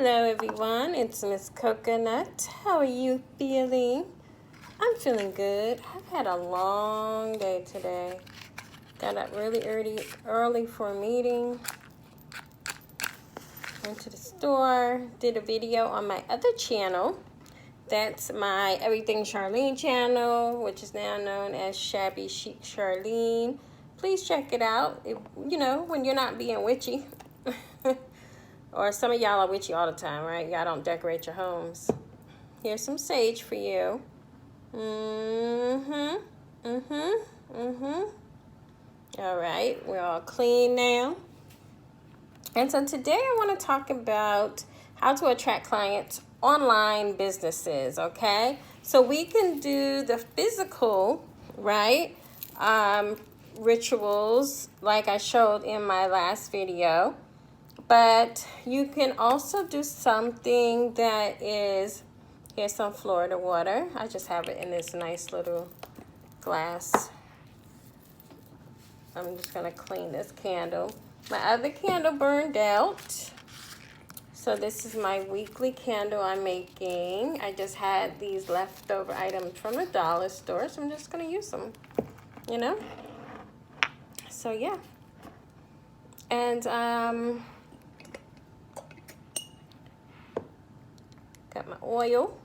Hello everyone, it's Miss Coconut. How are you feeling? I'm feeling good. I've had a long day today. Got up really early for a meeting. Went to the store, did a video on my other channel. That's my Everything Charlene channel, which is now known as Shabby Chic Charlene. Please check it out, when you're not being witchy. Or some of y'all are witchy all the time, right? Y'all don't decorate your homes. Here's some sage for you. All right, we're all clean now. And so today I want to talk about how to attract clients, online businesses, okay? So we can do the physical, right? Rituals like I showed in my last video. But you can also do something that is, here's some Florida water. I just have it in this nice little glass. I'm just gonna clean this candle. My other candle burned out. So this is my weekly candle I'm making. I just had these leftover items from the dollar store, so I'm just gonna use them, So yeah. And got my oil.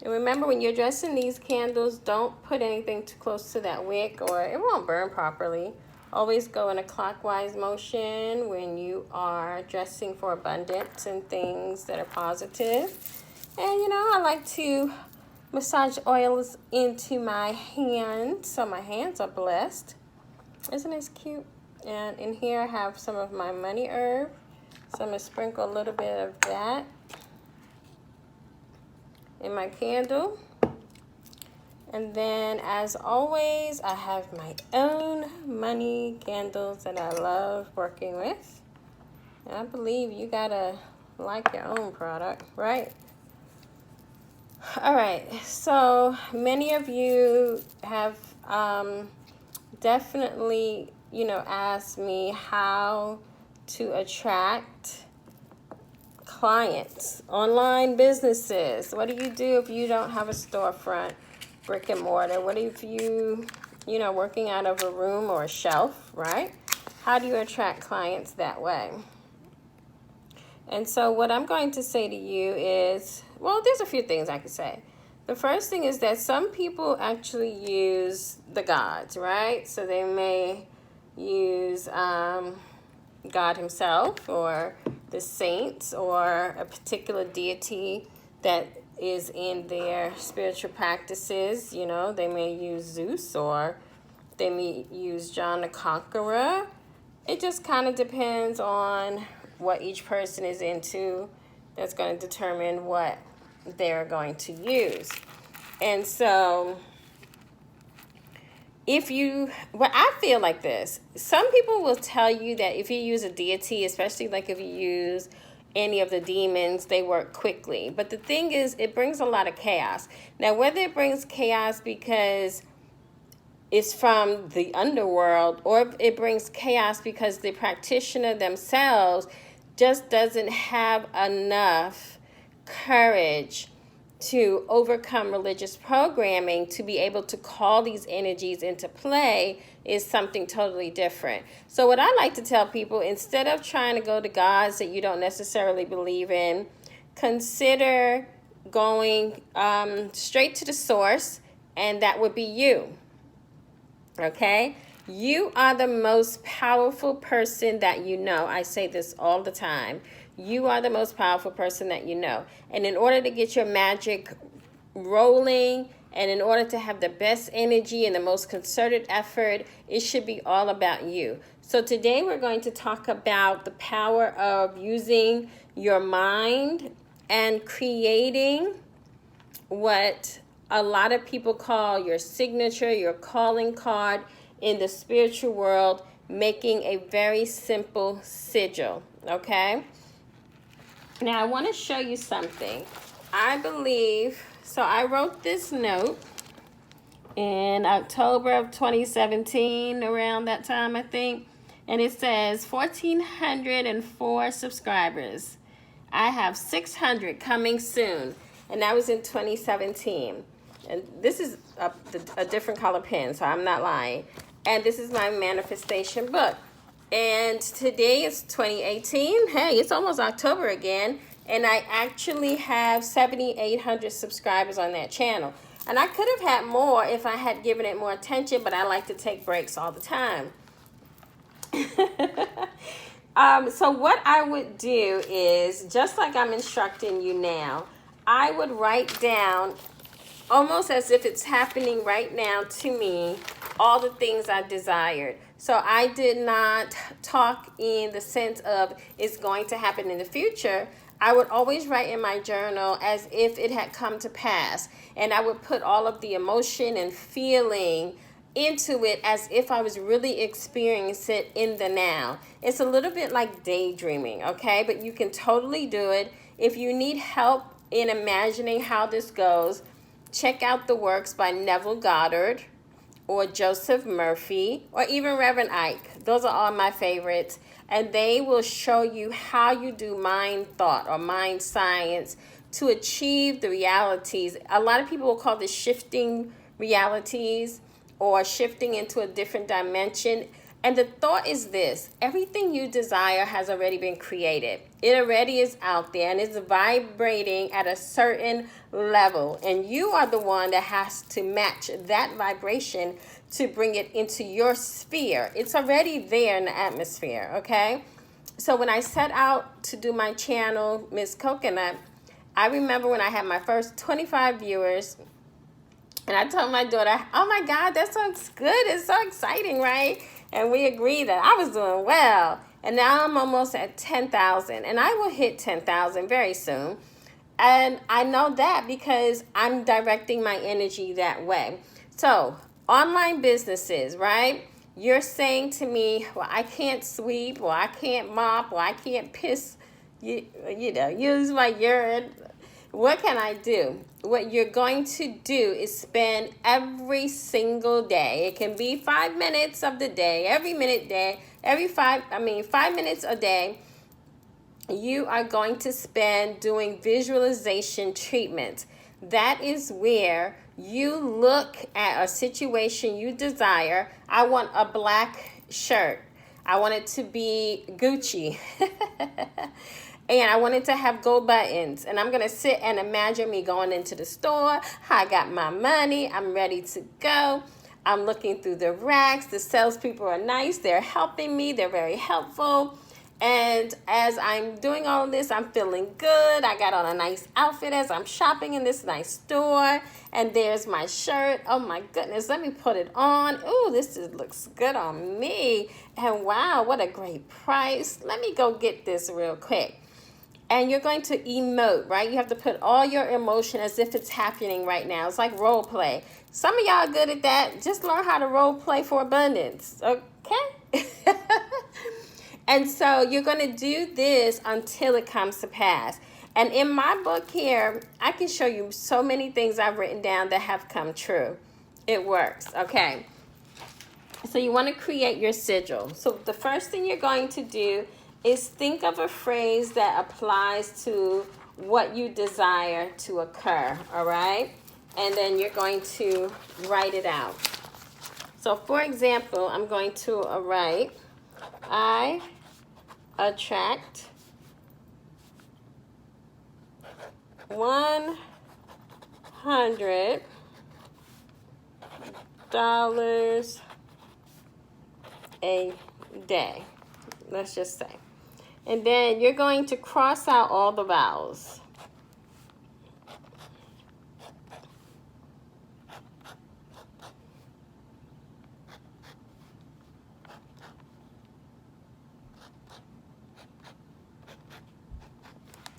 And remember, when you're dressing these candles, don't put anything too close to that wick or it won't burn properly. Always go in a clockwise motion when you are dressing for abundance and things that are positive. And I like to massage oils into my hands so my hands are blessed. Isn't this cute? And in here I have some of my money herb. So I'm going to sprinkle a little bit of that in my candle. And then, as always, I have my own money candles that I love working with. And I believe you gotta like your own product, right? All right, so many of you have definitely, asked me how to attract clients, online businesses. What do you do if you don't have a storefront, brick and mortar? What if you, working out of a room or a shelf, right? How do you attract clients that way? And so what I'm going to say to you is, well, there's a few things I could say. The first thing is that some people actually use the gods, right? So they may use God himself or the saints or a particular deity that is in their spiritual practices. They may use Zeus or they may use John the Conqueror. It just kind of depends on what each person is into. That's going to determine what they're going to use. And so I feel like this. Some people will tell you that if you use a deity, especially like if you use any of the demons, they work quickly. But the thing is, it brings a lot of chaos. Now, whether it brings chaos because it's from the underworld or it brings chaos because the practitioner themselves just doesn't have enough courage to overcome religious programming to be able to call these energies into play is something totally different. So what I like to tell people, instead of trying to go to gods that you don't necessarily believe in, consider going straight to the source, and that would be you. Okay? You are the most powerful person that you know. I say this all the time. You are the most powerful person that you know. And in order to get your magic rolling and in order to have the best energy and the most concerted effort, it should be all about you. So today we're going to talk about the power of using your mind and creating what a lot of people call your signature, your calling card in the spiritual world, making a very simple sigil, okay? Now, I want to show you something. I believe, so I wrote this note in October of 2017, around that time, I think. And it says 1,404 subscribers. I have 600 coming soon. And that was in 2017. And this is a different color pen, so I'm not lying. And this is my manifestation book. And today is 2018. Hey, it's almost October again. And I actually have 7,800 subscribers on that channel. And I could have had more if I had given it more attention, but I like to take breaks all the time. So what I would do is, just like I'm instructing you now, I would write down, almost as if it's happening right now to me, all the things I desired. So I did not talk in the sense of it's going to happen in the future. I would always write in my journal as if it had come to pass. And I would put all of the emotion and feeling into it as if I was really experiencing it in the now. It's a little bit like daydreaming, okay? But you can totally do it. If you need help in imagining how this goes, check out the works by Neville Goddard or Joseph Murphy or even Reverend Ike. Those are all my favorites. And they will show you how you do mind thought or mind science to achieve the realities. A lot of people will call this shifting realities or shifting into a different dimension. And the thought is this: everything you desire has already been created. It already is out there and it's vibrating at a certain level. And you are the one that has to match that vibration to bring it into your sphere. It's already there in the atmosphere, okay? So when I set out to do my channel, Miss Coconut, I remember when I had my first 25 viewers, and I told my daughter, oh my God, that sounds good. It's so exciting, right? And we agreed that I was doing well. And now I'm almost at 10,000. And I will hit 10,000 very soon. And I know that because I'm directing my energy that way. So, online businesses, right? You're saying to me, well, I can't sweep, or I can't mop, or I can't piss, use my urine. What can I do? What you're going to do is spend every single day. It can be 5 minutes of the day, every minute day, 5 minutes a day. You are going to spend doing visualization treatments. That is where you look at a situation you desire. I want a black shirt. I want it to be Gucci. And I wanted to have gold buttons. And I'm going to sit and imagine me going into the store. I got my money. I'm ready to go. I'm looking through the racks. The salespeople are nice. They're helping me. They're very helpful. And as I'm doing all of this, I'm feeling good. I got on a nice outfit as I'm shopping in this nice store. And there's my shirt. Oh my goodness, let me put it on. Ooh, looks good on me. And wow, what a great price. Let me go get this real quick. And you're going to emote, right? You have to put all your emotion as if it's happening right now. It's like role play. Some of y'all are good at that. Just learn how to role play for abundance, okay? And so you're going to do this until it comes to pass. And in my book here, I can show you so many things I've written down that have come true. It works, okay? So you want to create your sigil. So the first thing you're going to do is think of a phrase that applies to what you desire to occur, all right? And then you're going to write it out. So for example, I'm going to write, I attract $100 a day, let's just say. And then you're going to cross out all the vowels.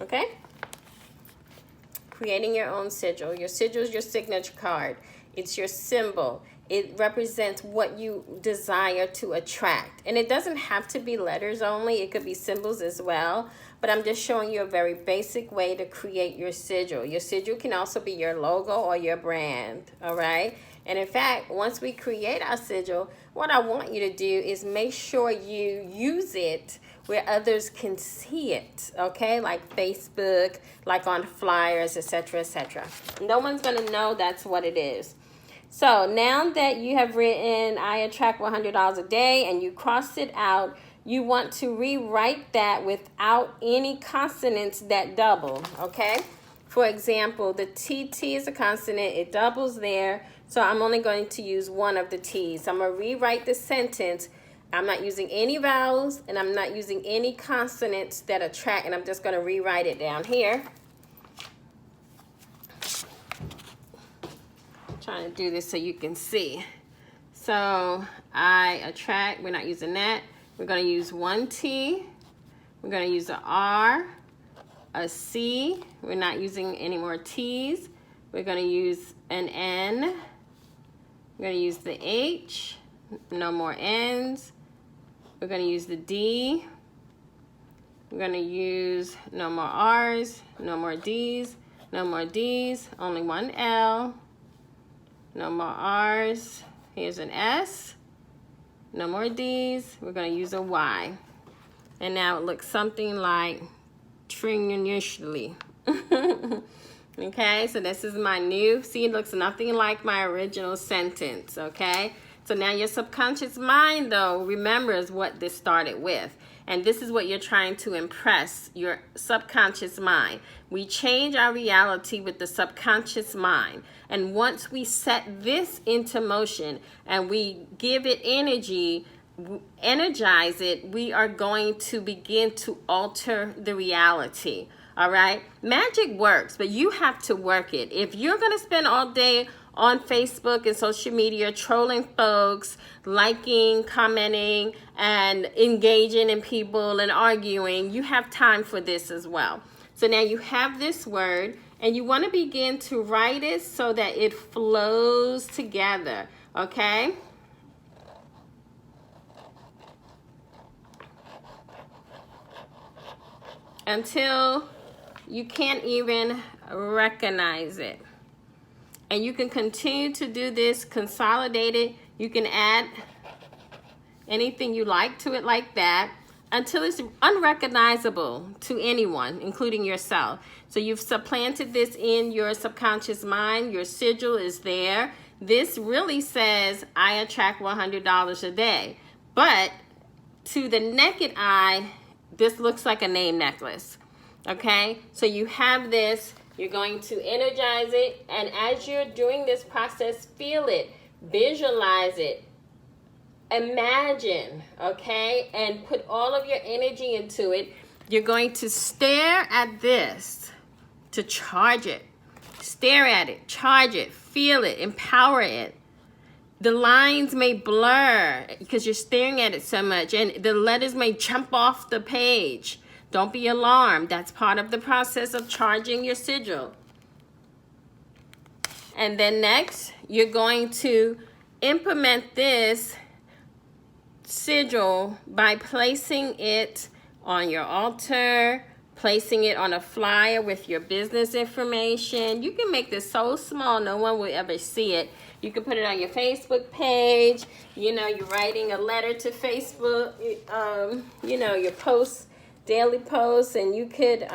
Okay? Creating your own sigil. Your sigil is your signature card. It's your symbol. It represents what you desire to attract. And it doesn't have to be letters only. It could be symbols as well. But I'm just showing you a very basic way to create your sigil. Your sigil can also be your logo or your brand, all right? And in fact, once we create our sigil, what I want you to do is make sure you use it where others can see it, okay? Like Facebook, like on flyers, etc., etc. No one's gonna know that's what it is. So now that you have written, I attract $100 a day, and you crossed it out, you want to rewrite that without any consonants that double, okay? For example, the TT is a consonant, it doubles there, so I'm only going to use one of the T's. I'm gonna rewrite the sentence. I'm not using any vowels, and I'm not using any consonants that attract, and I'm just gonna rewrite it down here. Trying to do this so you can see. So I attract, we're not using that. We're going to use one T. We're going to use an R, a C. We're not using any more T's. We're going to use an N. We're going to use the H. No more N's. We're going to use the D. We're going to use no more R's, no more D's, no more D's, only one L. No more R's. Here's an S. No more D's. We're going to use a Y. And now it looks something like initially. Okay, so this is my new, see, it looks nothing like my original sentence, okay? So now your subconscious mind, though, remembers what this started with. And this is what you're trying to impress your subconscious mind. We change our reality with the subconscious mind. And once we set this into motion and we give it energy, energize it, we are going to begin to alter the reality. All right? Magic works, but you have to work it. If you're going to spend all day on Facebook and social media trolling folks, liking, commenting, and engaging in people and arguing, you have time for this as well. So now you have this word, and you want to begin to write it so that it flows together, okay? Until you can't even recognize it. And you can continue to do this, consolidate it. You can add anything you like to it like that until it's unrecognizable to anyone, including yourself. So you've supplanted this in your subconscious mind. Your sigil is there. This really says, I attract $100 a day. But to the naked eye, this looks like a name necklace. Okay? So you have this. You're going to energize it, and as you're doing this process, feel it, visualize it, imagine, okay, and put all of your energy into it. You're going to stare at this to charge it. Stare at it, charge it, feel it, empower it. The lines may blur because you're staring at it so much, and the letters may jump off the page. Don't be alarmed. That's part of the process of charging your sigil. And then next, you're going to implement this sigil by placing it on your altar, placing it on a flyer with your business information. You can make this so small no one will ever see it. You can put it on your Facebook page. You know, you're writing a letter to Facebook, you know, your posts, daily posts, and you could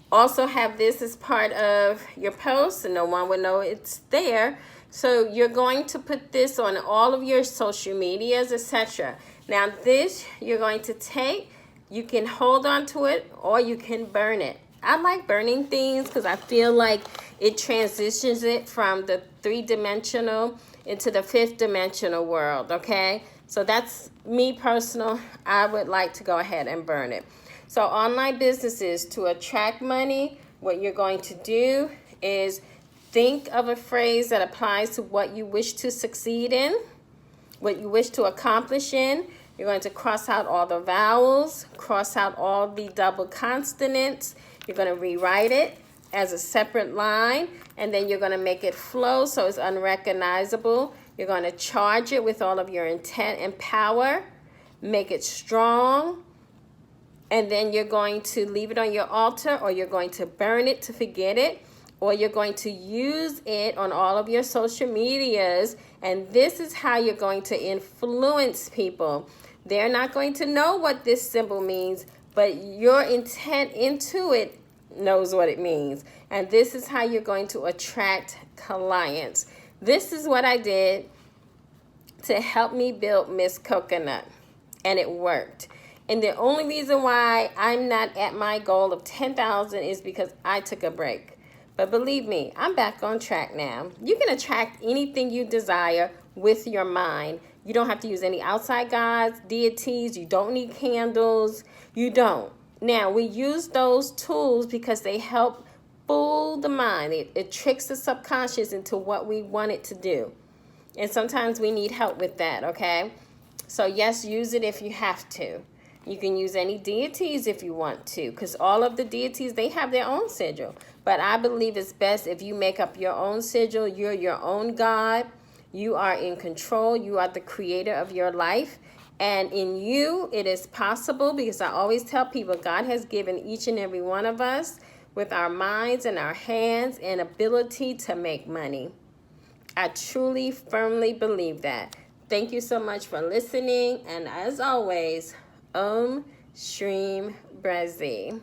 also have this as part of your posts, and no one would know it's there. So you're going to put this on all of your social medias, etc. Now this you're going to take, you can hold on to it or you can burn it. I like burning things because I feel like it transitions it from the 3-dimensional into the 5th-dimensional world, okay? So that's me personal. I would like to go ahead and burn it. So online businesses, to attract money, what you're going to do is think of a phrase that applies to what you wish to succeed in, what you wish to accomplish in. You're going to cross out all the vowels, cross out all the double consonants. You're going to rewrite it as a separate line, and then you're going to make it flow so it's unrecognizable. You're going to charge it with all of your intent and power, make it strong, and then you're going to leave it on your altar, or you're going to burn it to forget it, or you're going to use it on all of your social medias, and this is how you're going to influence people. They're not going to know what this symbol means, but your intent into it knows what it means. And this is how you're going to attract clients. This is what I did to help me build Miss Coconut, and it worked. And the only reason why I'm not at my goal of 10,000 is because I took a break. But believe me, I'm back on track now. You can attract anything you desire with your mind. You don't have to use any outside gods, deities. You don't need candles. You don't. Now, we use those tools because they help fool the mind. It tricks the subconscious into what we want it to do. And sometimes we need help with that, okay? So yes, use it if you have to. You can use any deities if you want to, because all of the deities, they have their own sigil. But I believe it's best if you make up your own sigil. You're your own God. You are in control. You are the creator of your life. And in you, it is possible, because I always tell people God has given each and every one of us, with our minds and our hands, an ability to make money. I truly, firmly believe that. Thank you so much for listening. And as always, Om Shreem Brazi.